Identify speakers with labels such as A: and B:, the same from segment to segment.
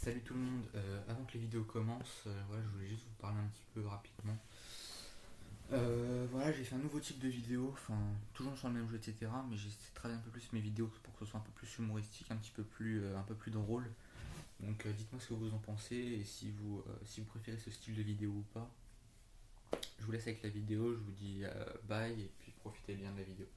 A: Salut tout le monde. Avant que les vidéos commencent, voilà, je voulais juste vous parler un petit peu rapidement. Voilà, j'ai fait un nouveau type de vidéo, enfin toujours sur le même jeu, etc. Mais j'ai essayé de travailler un peu plus mes vidéos pour que ce soit un peu plus humoristique, un peu plus drôle. Donc dites-moi ce que vous en pensez et si vous préférez ce style de vidéo ou pas. Je vous laisse avec la vidéo, je vous dis bye et puis profitez bien de la vidéo.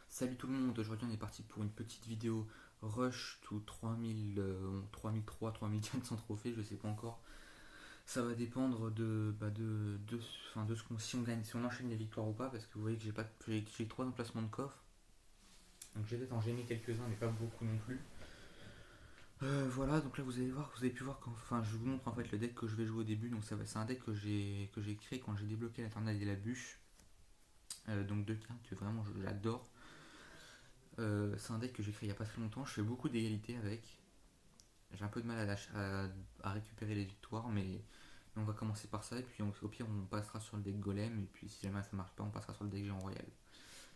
A: Salut tout le monde, aujourd'hui on est parti pour une petite vidéo Rush to 3000, 3004 trophées, je sais pas encore. Ça va dépendre de ce qu'on, si on gagne, si on enchaîne les victoires ou pas, parce que vous voyez que j'ai 3 emplacements de coffre. Donc j'ai peut-être en gagné quelques-uns, mais pas beaucoup non plus. Voilà, donc là vous avez pu voir enfin je vous montre en fait le deck que je vais jouer au début. Donc c'est un deck que j'ai créé quand j'ai débloqué l'Infernal et la bûche. Donc deux cartes que vraiment j'adore. C'est un deck que j'ai créé il n'y a pas très longtemps. Je fais beaucoup d'égalité avec. J'ai un peu de mal à récupérer les victoires, mais on va commencer par ça. Et puis au pire, on passera sur le deck golem. Et puis si jamais ça marche pas, on passera sur le deck géant royal.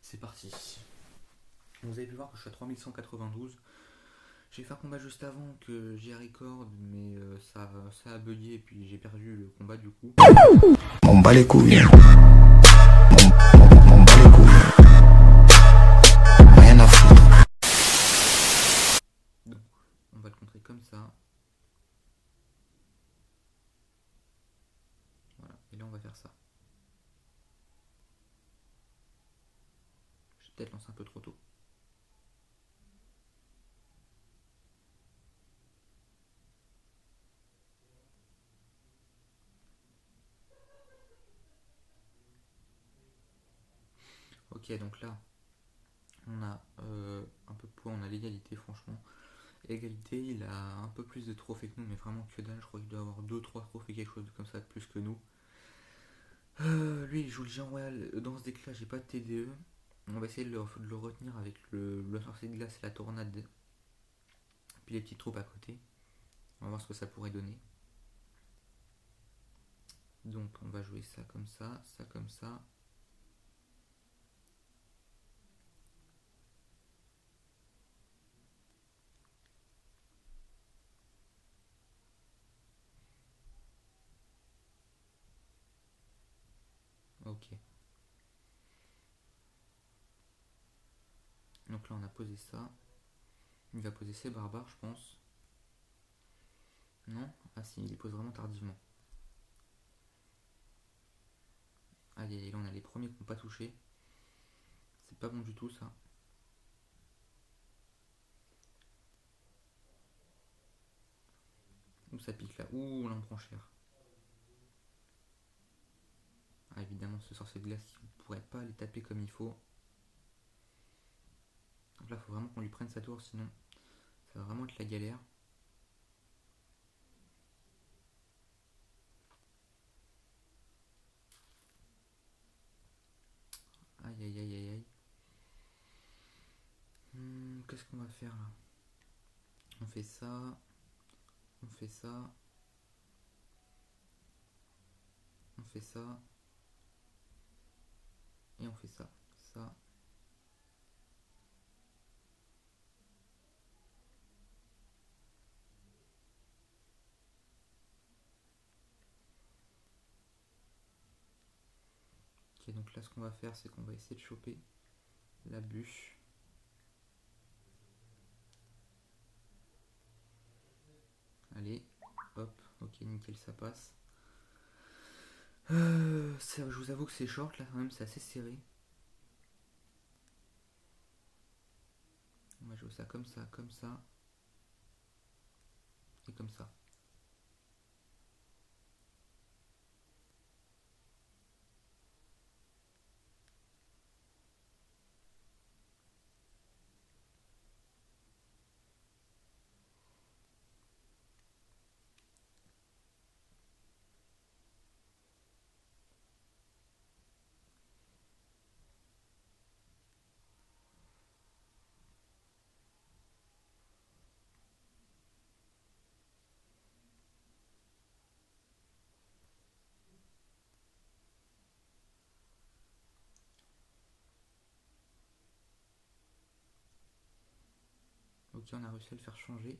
A: C'est parti. Vous avez pu voir que je suis à 3192. J'ai fait un combat juste avant que j'ai record, mais ça a bugué. Et puis j'ai perdu le combat du coup.
B: On bat les couilles. On bat les couilles. Rien à foutre.
A: Donc on va le contrer comme ça. Voilà. Et là, on va faire ça. J'ai peut-être lancé un peu trop tôt. Ok, donc là, on a un peu de poids, on a l'égalité, franchement. Égalité, il a un peu plus de trophées que nous, mais vraiment que dalle. Je crois qu'il doit avoir deux trois trophées, quelque chose comme ça de plus que nous. Lui, il joue le géant royal. Dans ce deck là, j'ai pas de TDE. On va essayer de le retenir avec le sorcier de glace et la tornade. Puis les petites troupes à côté. On va voir ce que ça pourrait donner. Donc, on va jouer ça comme ça comme ça. Ok. Donc là, on a posé ça. Il va poser ses barbares, je pense. Non? Ah si, il les pose vraiment tardivement. Allez, là on a les premiers qui n'ont pas touché. C'est pas bon du tout ça. Ouh, ça pique là. Ouh, on en prend cher. Ah, évidemment, ce sorcier de glace qui ne pourrait pas les taper comme il faut. Donc là, il faut vraiment qu'on lui prenne sa tour, sinon ça va vraiment être la galère. Aïe aïe aïe aïe aïe. Qu'est-ce qu'on va faire là? On fait ça. On fait ça. On fait ça. Et on fait ça. Ça. Ok, donc là, ce qu'on va faire, c'est qu'on va essayer de choper la bûche. Allez, hop, ok, nickel, ça passe. Je vous avoue que c'est short là, quand même, c'est assez serré. On va jouer ça comme ça, et comme ça. Ok, on a réussi à le faire changer.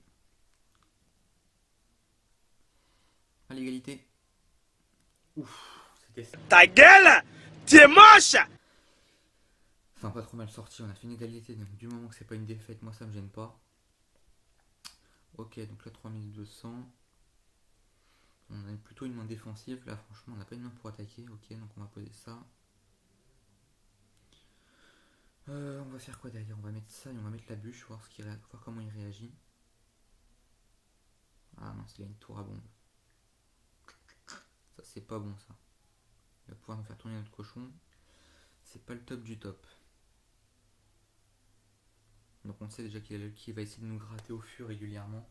A: À l'égalité. Ouf, c'était ça.
C: Ta gueule! Tu es moche!
A: Enfin, pas trop mal sorti, on a fait une égalité, donc du moment que c'est pas une défaite, moi ça me gêne pas. Ok, donc là 3200. On a plutôt une main défensive, là franchement on n'a pas une main pour attaquer. Ok, donc on va poser ça. On va faire quoi derrière? On va mettre ça et on va mettre la bûche, voir comment il réagit. Ah non, il a une tour à bombe. Ça c'est pas bon ça. Il va pouvoir nous faire tourner notre cochon. C'est pas le top du top. Donc on sait déjà qu'il va essayer de nous gratter au fur régulièrement.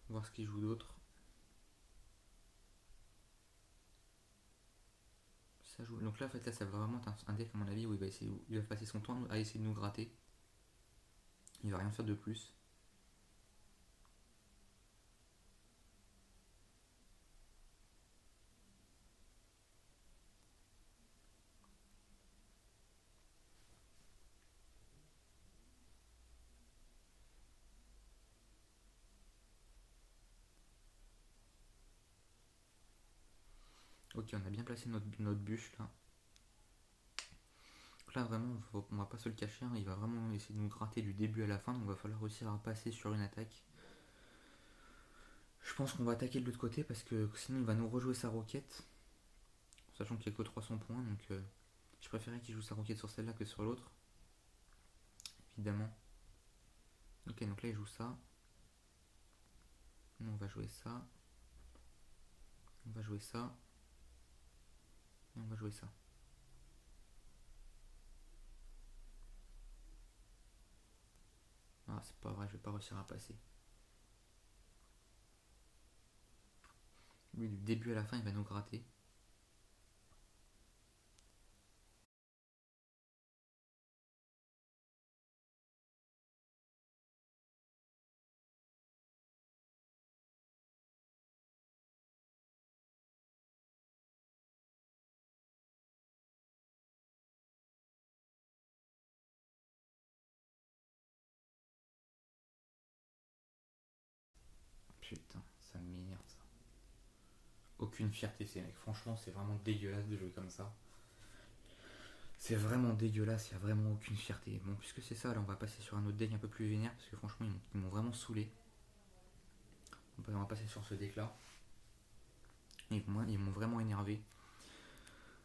A: On va voir ce qu'il joue d'autre. Ça joue. Donc là en fait là ça va vraiment être un deck à mon avis où il va passer son temps à essayer de nous gratter. Il va rien faire de plus. Ok, on a bien placé notre bûche là. Donc là vraiment on va pas se le cacher, hein, il va vraiment essayer de nous gratter du début à la fin, donc il va falloir réussir à passer sur une attaque. Je pense qu'on va attaquer de l'autre côté parce que sinon il va nous rejouer sa roquette. Sachant qu'il n'y a que 300 points, donc je préférais qu'il joue sa roquette sur celle-là que sur l'autre. Évidemment. Ok, donc là il joue ça. Nous on va jouer ça. On va jouer ça. Et on va jouer ça. Ah, c'est pas vrai, je vais pas réussir à passer. Lui, du début à la fin, il va nous gratter. Putain, ça m'énerve ça. Aucune fierté ces mecs. Franchement, c'est vraiment dégueulasse de jouer comme ça. C'est vraiment dégueulasse, il n'y a vraiment aucune fierté. Bon, puisque c'est ça, là on va passer sur un autre deck un peu plus vénère, parce que franchement ils m'ont vraiment saoulé. On va passer sur ce deck là. Ils m'ont vraiment énervé.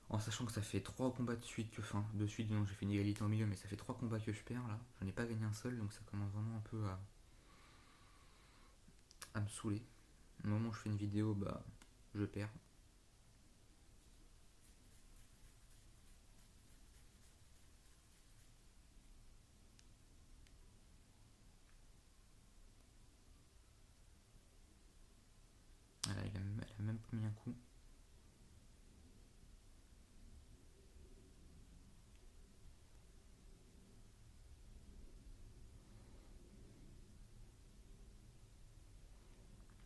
A: En sachant que ça fait 3 combats de suite donc j'ai fait une égalité au milieu, mais ça fait 3 combats que je perds là. J'en ai pas gagné un seul, donc ça commence vraiment un peu à me saouler. Au moment où je fais une vidéo, bah je perds. Voilà, elle a même pas mis un coup.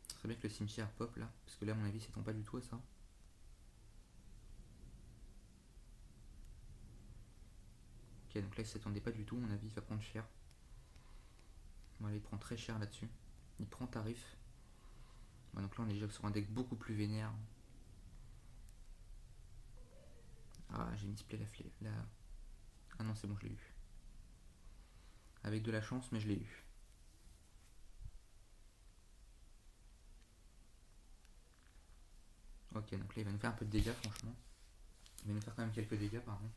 A: Ce serait bien que le cimetière pop là, parce que là à mon avis ça tombe pas du tout à ça. Ok, donc là il s'attendait pas du tout, à mon avis il va prendre cher. Voilà, il prend très cher là-dessus. Il prend tarif. Bon, donc là on est déjà sur un deck beaucoup plus vénère. Ah, j'ai misplay la... Ah non, c'est bon, je l'ai eu. Avec de la chance, mais je l'ai eu. Ok, donc là il va nous faire un peu de dégâts, franchement. Il va nous faire quand même quelques dégâts, pardon.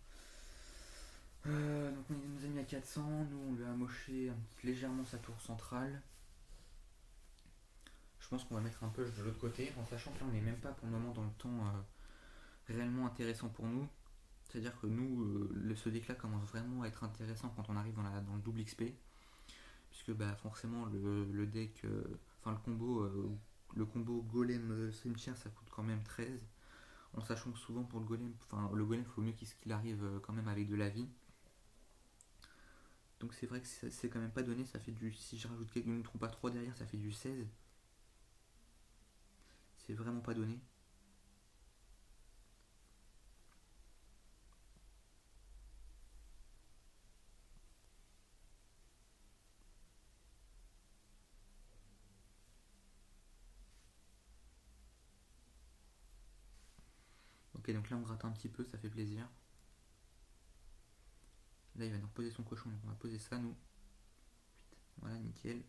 A: Donc il nous a mis à 400, nous on lui a amoché légèrement sa tour centrale. Je pense qu'on va mettre un push de l'autre côté, en sachant que là on n'est même pas pour le moment dans le temps réellement intéressant pour nous. C'est-à-dire que nous, ce deck là commence vraiment à être intéressant quand on arrive dans le double XP. Puisque bah, forcément le deck, le combo golem cimetière ça coûte quand même 13. En sachant que souvent pour le golem il faut mieux qu'il arrive quand même avec de la vie. Donc c'est vrai que c'est quand même pas donné, ça fait si je rajoute une trompe à 3 derrière, ça fait du 16. C'est vraiment pas donné. Ok, donc là on gratte un petit peu, ça fait plaisir. Là il va nous reposer son cochon, donc on va poser ça nous. Voilà, nickel.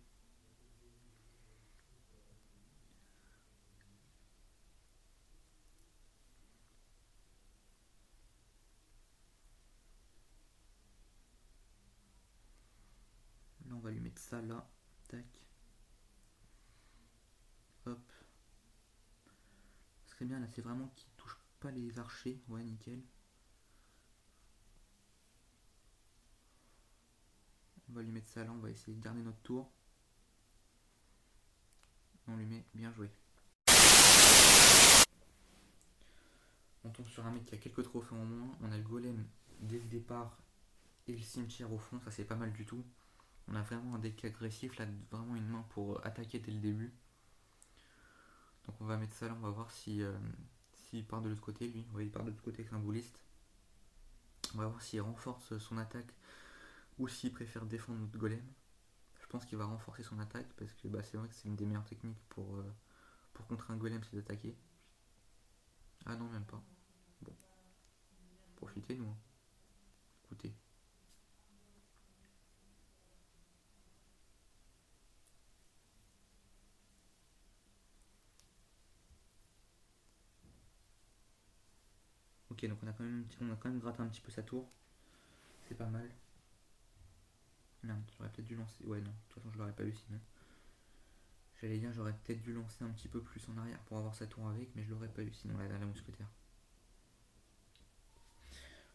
A: Là on va lui mettre ça là. Tac. Hop. Ce serait bien là, c'est vraiment qu'il touche pas les archers. Ouais, nickel. On va lui mettre ça là, on va essayer de garder notre tour. On lui met bien joué. On tombe sur un mec qui a quelques trophées en moins. On a le golem dès le départ et le cimetière au fond, ça c'est pas mal du tout. On a vraiment un deck agressif là, vraiment une main pour attaquer dès le début. Donc on va mettre ça là, on va voir si s'il part de l'autre côté lui. Ouais, il part de l'autre côté avec un bouliste. On va voir s'il renforce son attaque ou s'il préfère défendre notre golem. Je pense qu'il va renforcer son attaque parce que bah, c'est vrai que c'est une des meilleures techniques pour contrer un golem, c'est d'attaquer. Ah non, même pas. Bon, profitez nous. Hein. Écoutez. Ok, donc on a quand même gratté un petit peu sa tour. C'est pas mal. Merde, j'aurais peut-être dû lancer. Ouais, non, de toute façon, je l'aurais pas eu sinon. J'allais dire, j'aurais peut-être dû lancer un petit peu plus en arrière pour avoir sa tour avec, mais je l'aurais pas eu sinon, la mousquetaire.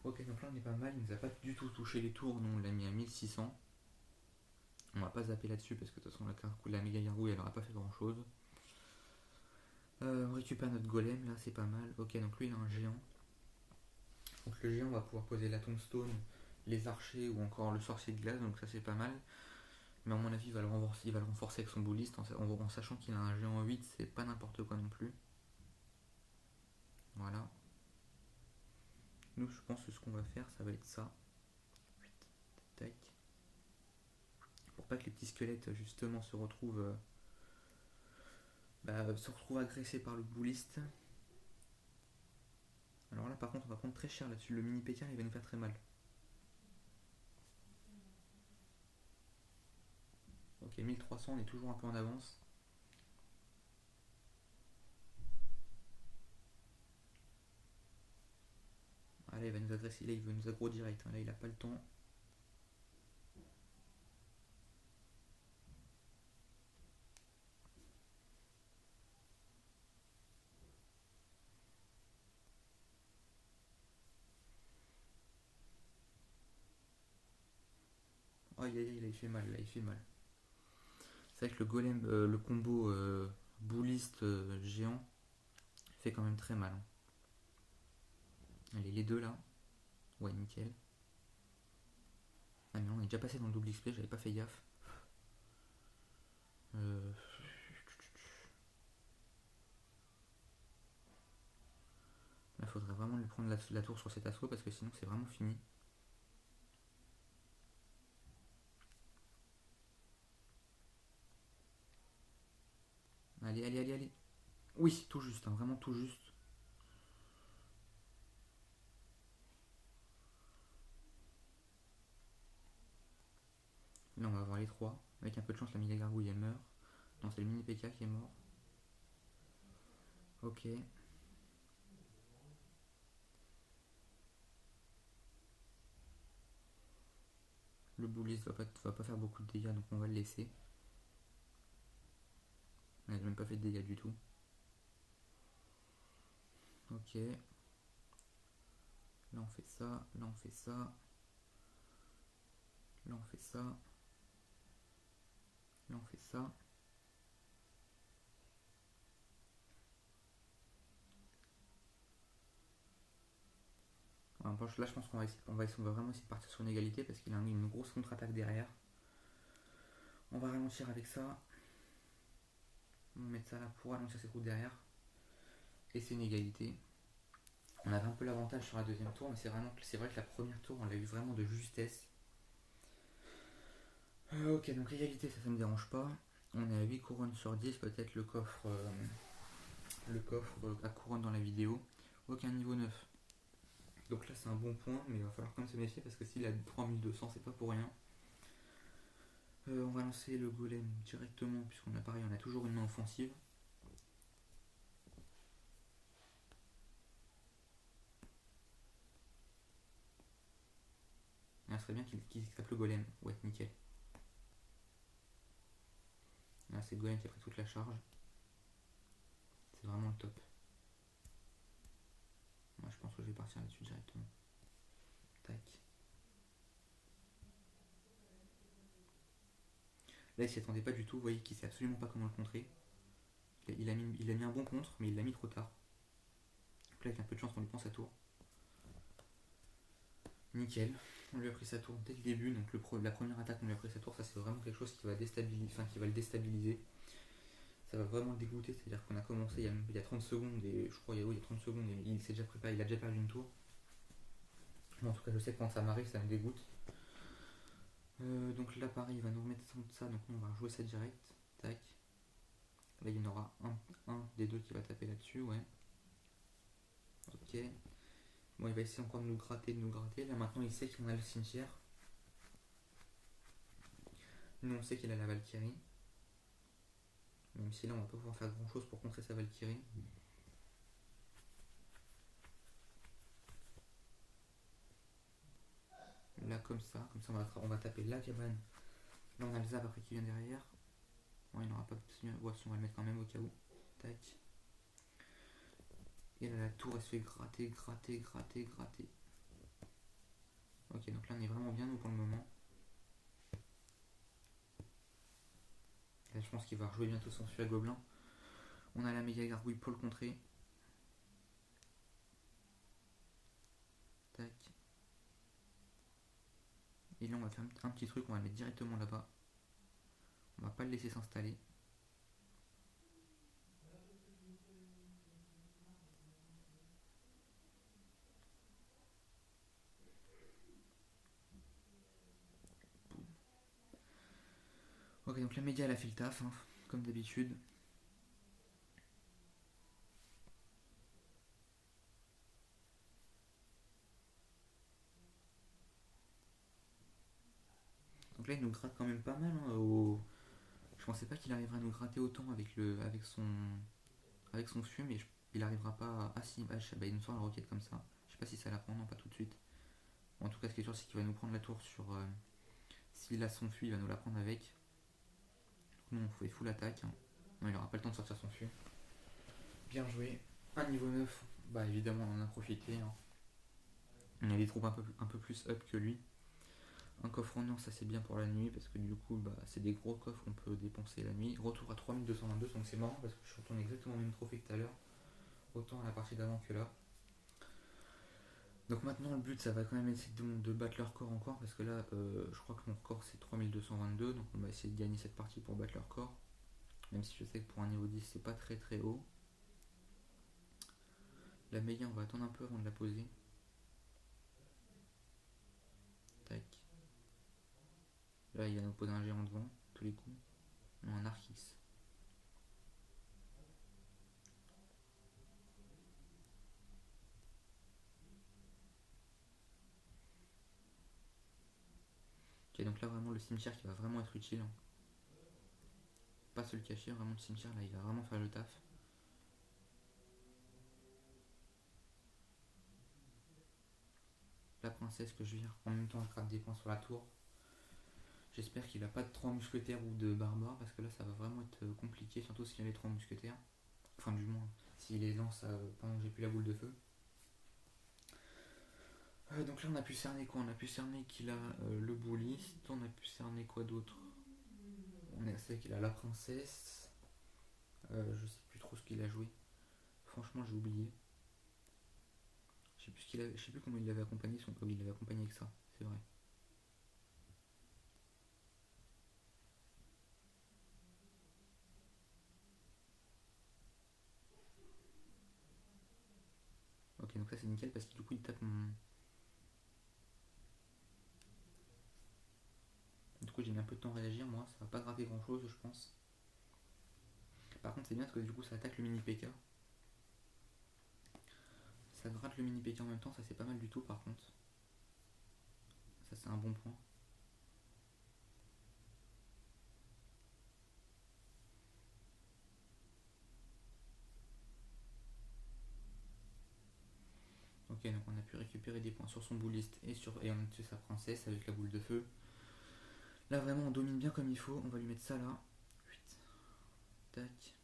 A: Ok, donc là on est pas mal. Il nous a pas du tout touché les tours. Nous on l'a mis à 1600. On va pas zapper là-dessus parce que de toute façon, la méga gargouille elle aura pas fait grand chose. On récupère notre golem là, c'est pas mal. Ok, donc lui il a un géant. Donc le géant, on va pouvoir poser la tombstone, les archers ou encore le sorcier de glace, donc ça c'est pas mal. Mais à mon avis, il va le renforcer avec son bouliste en sachant qu'il a un géant 8, c'est pas n'importe quoi non plus. Voilà. Nous, je pense que ce qu'on va faire, ça va être ça. Tac. Pour pas que les petits squelettes, justement, se retrouvent agressés par le bouliste. Alors là, par contre, on va prendre très cher là-dessus. Le mini PK, il va nous faire très mal. Ok, 1300, on est toujours un peu en avance. Ah là, il va nous agresser. Là, il veut nous aggro direct. Hein. Là, il a pas le temps. Aïe aïe aïe, là il fait mal, là il fait mal. C'est vrai que le golem, le combo bouliste géant fait quand même très mal. Hein. Allez, les deux là. Ouais, nickel. Ah mais non, on est déjà passé dans le double display, j'avais pas fait gaffe. Là, faudrait vraiment lui prendre la tour sur cet assaut parce que sinon c'est vraiment fini. Allez, allez, allez, allez. Oui, tout juste, hein, vraiment tout juste. Là, on va avoir les trois. Avec un peu de chance, la méga gargouille elle meurt. Non, c'est le mini PK qui est mort. Ok. Le bouliste va pas faire beaucoup de dégâts, donc on va le laisser. Elle n'a même pas fait de dégâts du tout. Ok. Là on fait ça, là on fait ça. Là on fait ça. Là on fait ça. Alors, là je pense qu'on va vraiment essayer de partir sur une égalité parce qu'il a une grosse contre-attaque derrière. On va ralentir avec ça. On va mettre ça là pour ralentir ses coups derrière. Et c'est une égalité. On avait un peu l'avantage sur la deuxième tour, mais c'est vrai que la première tour on l'a eu vraiment de justesse. Ok, donc l'égalité ça me dérange pas. On est à 8 couronnes sur 10, peut-être le coffre à couronne dans la vidéo. aucun niveau 9. Donc là c'est un bon point, mais il va falloir quand même se méfier parce que s'il a 3200 c'est pas pour rien. On va lancer le golem directement puisqu'on a pareil, on a toujours une main offensive. Là, ce serait bien qu'il tape le golem. Ouais, nickel. Là c'est le golem qui a pris toute la charge. C'est vraiment le top. Moi je pense que je vais partir là-dessus directement. Tac. Là il s'y attendait pas du tout, vous voyez qu'il sait absolument pas comment le contrer. Il a mis un bon contre, mais il l'a mis trop tard. Donc là avec un peu de chance on lui prend sa tour. Nickel, on lui a pris sa tour dès le début, donc la première attaque on lui a pris sa tour, ça c'est vraiment quelque chose qui va le déstabiliser. Ça va vraiment le dégoûter, c'est-à-dire qu'on a commencé il y a 30 secondes et je crois il y a 30 secondes et il s'est déjà préparé, il a déjà perdu une tour. Bon, en tout cas je sais que quand ça m'arrive ça me dégoûte. Donc là pareil il va nous remettre ça, donc nous on va jouer ça direct. Tac. Là il y en aura un des deux qui va taper là-dessus, ouais. Ok. Bon il va essayer encore de nous gratter. Là maintenant il sait qu'on a le cimetière. Nous on sait qu'il a la Valkyrie. Même si là on va pas pouvoir faire grand chose pour contrer sa Valkyrie. Là comme ça on va taper la cabane. Là on a le zap après qui vient derrière. Bon il n'aura pas besoin. Ouais, si on va le mettre quand même au cas où. Tac. Et là la tour elle se fait gratter. Ok, donc là on est vraiment bien nous pour le moment. Là je pense qu'il va rejouer bientôt son à gobelin. On a la méga gargouille pour le contrer. Tac. Et là on va faire un petit truc, on va le mettre directement là-bas. On va pas le laisser s'installer. Ok, donc la méga elle a fait le taf, hein, comme d'habitude. Donc là il nous gratte quand même pas mal. Hein, je pensais pas qu'il arriverait à nous gratter autant avec son fieu, mais il arrivera pas à... Ah si, bah, il nous sort la roquette comme ça. Je sais pas si ça la prend, non pas tout de suite. Bon, en tout cas ce qui est sûr c'est qu'il va nous prendre la tour sur... S'il a son fuit il va nous la prendre avec. Nous on fait full attaque. Hein. Non, il aura pas le temps de sortir son fuit. Bien joué. Un niveau 9, bah évidemment on en a profité. Hein. On a des troupes un peu plus up que lui. Un coffre en or ça c'est bien pour la nuit parce que du coup bah, c'est des gros coffres qu'on peut dépenser la nuit. Retour à 3222 donc c'est marrant parce que je retourne exactement au même trophée que tout à l'heure. Autant à la partie d'avant que là. Donc maintenant le but ça va quand même essayer de battre leur record encore parce que là je crois que mon record c'est 3222 donc on va essayer de gagner cette partie pour battre leur record. Même si je sais que pour un niveau 10 c'est pas très haut. La méga on va attendre un peu avant de la poser. Tac. Là il va nous poser un géant devant tous les coups. Non, un Archis. Ok, donc là vraiment le cimetière qui va vraiment être utile. Hein. Pas se le cacher, vraiment le cimetière là il va vraiment faire le taf. La princesse que je vire en même temps elle gratte des points sur la tour. J'espère qu'il a pas de 3 mousquetaires ou de barbares parce que là ça va vraiment être compliqué, surtout s'il y a les 3 mousquetaires. Enfin du moins s'il les lance pendant que j'ai plus la boule de feu. Donc là on a pu cerner quoi? On a pu cerner qu'il a le bouliste, on a pu cerner quoi d'autre? On sait qu'il a la princesse. Je sais plus trop ce qu'il a joué. Franchement j'ai oublié. Je sais plus comment il l'avait accompagné, il l'avait accompagné avec ça, c'est vrai. Ok donc là c'est nickel parce que du coup il tape mon... Du coup j'ai mis un peu de temps à réagir moi, ça va pas gratter grand chose je pense. Par contre c'est bien parce que du coup ça attaque le mini PK. ça gratte le mini PK en même temps, ça c'est pas mal du tout par contre. Ça c'est un bon point. Ok, donc on a pu récupérer des points sur son bouliste et on a tué sa princesse avec la boule de feu. Là vraiment on domine bien comme il faut, on va lui mettre ça là. 8. Tac.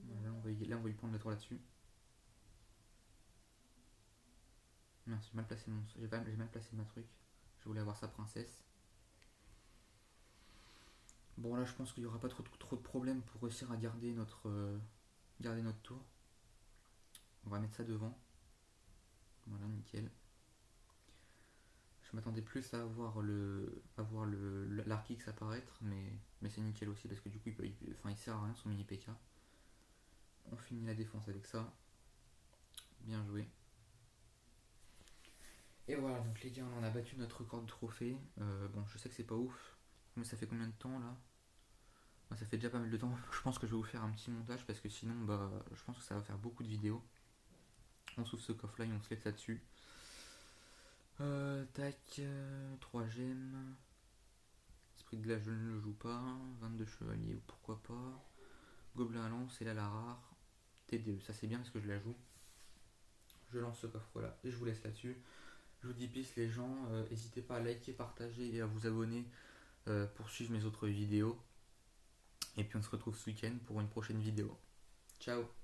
A: Voilà, là on va lui prendre la tour là-dessus. Mince, j'ai mal placé ma truc. Je voulais avoir sa princesse. Bon là je pense qu'il n'y aura pas trop de problèmes pour réussir à garder notre tour. On va mettre ça devant. Voilà, nickel. Je m'attendais plus à voir l'Arc X apparaître, mais c'est nickel aussi parce que du coup il sert à rien son mini PK. On finit la défense avec ça. Bien joué. Et voilà, donc les gars, on a battu notre record de trophée. Bon, je sais que c'est pas ouf, mais ça fait combien de temps là? Ça fait déjà pas mal de temps. Je pense que je vais vous faire un petit montage parce que sinon, je pense que ça va faire beaucoup de vidéos. On s'ouvre ce coffre là et on se laisse là-dessus. Tac, 3 gemmes. Esprit de glace, je ne le joue pas. 22 chevaliers, pourquoi pas. Gobelin à lance, et là la rare. TDE, ça c'est bien parce que je la joue. Je lance ce coffre là et je vous laisse là-dessus. Je vous dis peace les gens, n'hésitez pas à liker, partager et à vous abonner pour suivre mes autres vidéos. Et puis on se retrouve ce week-end pour une prochaine vidéo. Ciao.